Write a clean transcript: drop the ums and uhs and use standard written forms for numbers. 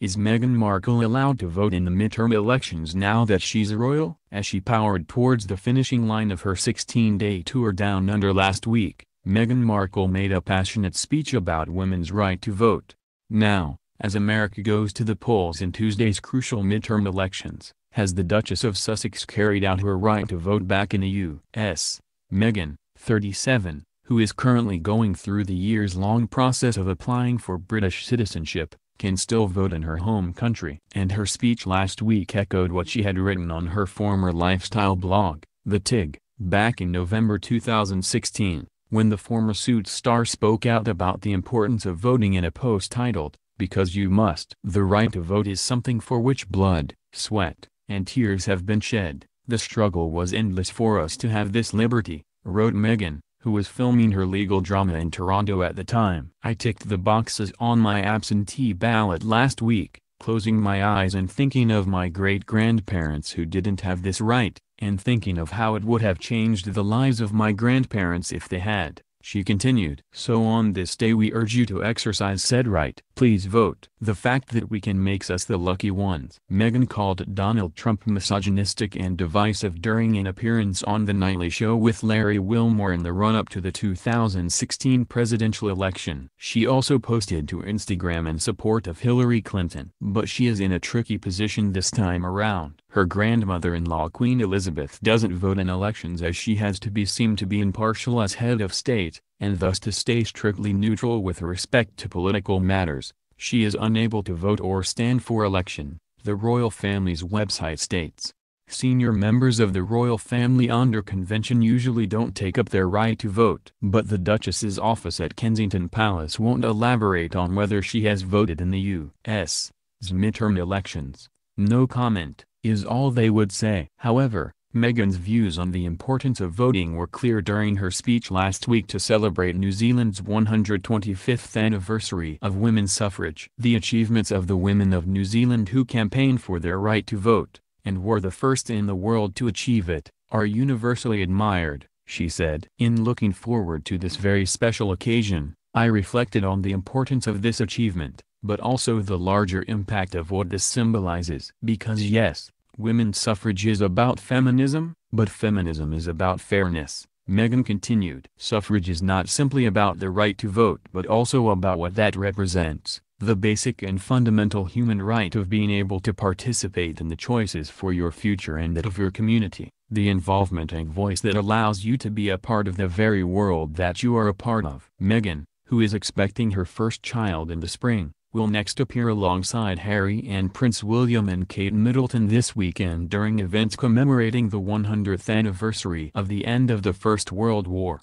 Is Meghan Markle allowed to vote in the midterm elections now that she's a royal? As she powered towards the finishing line of her 16-day tour down under last week, Meghan Markle made a passionate speech about women's right to vote. Now, as America goes to the polls in Tuesday's crucial midterm elections, has the Duchess of Sussex carried out her right to vote back in the U.S.? Meghan, 37, who is currently going through the years-long process of applying for British citizenship, can still vote in her home country. And her speech last week echoed what she had written on her former lifestyle blog, The Tig, back in November 2016, when the former Suits star spoke out about the importance of voting in a post titled, "Because You Must." The right to vote is something for which blood, sweat, and tears have been shed. The struggle was endless for us to have this liberty, wrote Meghan, who was filming her legal drama in Toronto at the time. I ticked the boxes on my absentee ballot last week, closing my eyes and thinking of my great-grandparents who didn't have this right, and thinking of how it would have changed the lives of my grandparents if they had, she continued. So on this day we urge you to exercise said right. Please vote. The fact that we can makes us the lucky ones. Meghan called Donald Trump misogynistic and divisive during an appearance on The Nightly Show with Larry Wilmore in the run-up to the 2016 presidential election. She also posted to Instagram in support of Hillary Clinton. But she is in a tricky position this time around. Her grandmother-in-law Queen Elizabeth doesn't vote in elections as she has to be seen to be impartial as head of state, and thus to stay strictly neutral with respect to political matters. She is unable to vote or stand for election, the royal family's website states. Senior members of the royal family under convention usually don't take up their right to vote. But the Duchess's office at Kensington Palace won't elaborate on whether she has voted in the U.S.'s midterm elections. No comment, is all they would say. However, Meghan's views on the importance of voting were clear during her speech last week to celebrate New Zealand's 125th anniversary of women's suffrage. The achievements of the women of New Zealand who campaigned for their right to vote, and were the first in the world to achieve it, are universally admired, she said. In looking forward to this very special occasion, I reflected on the importance of this achievement, but also the larger impact of what this symbolizes. Because yes, women's suffrage is about feminism, but feminism is about fairness, Meghan continued. Suffrage is not simply about the right to vote but also about what that represents, the basic and fundamental human right of being able to participate in the choices for your future and that of your community, the involvement and voice that allows you to be a part of the very world that you are a part of. Meghan, who is expecting her first child in the spring, will next appear alongside Harry and Prince William and Kate Middleton this weekend during events commemorating the 100th anniversary of the end of the First World War.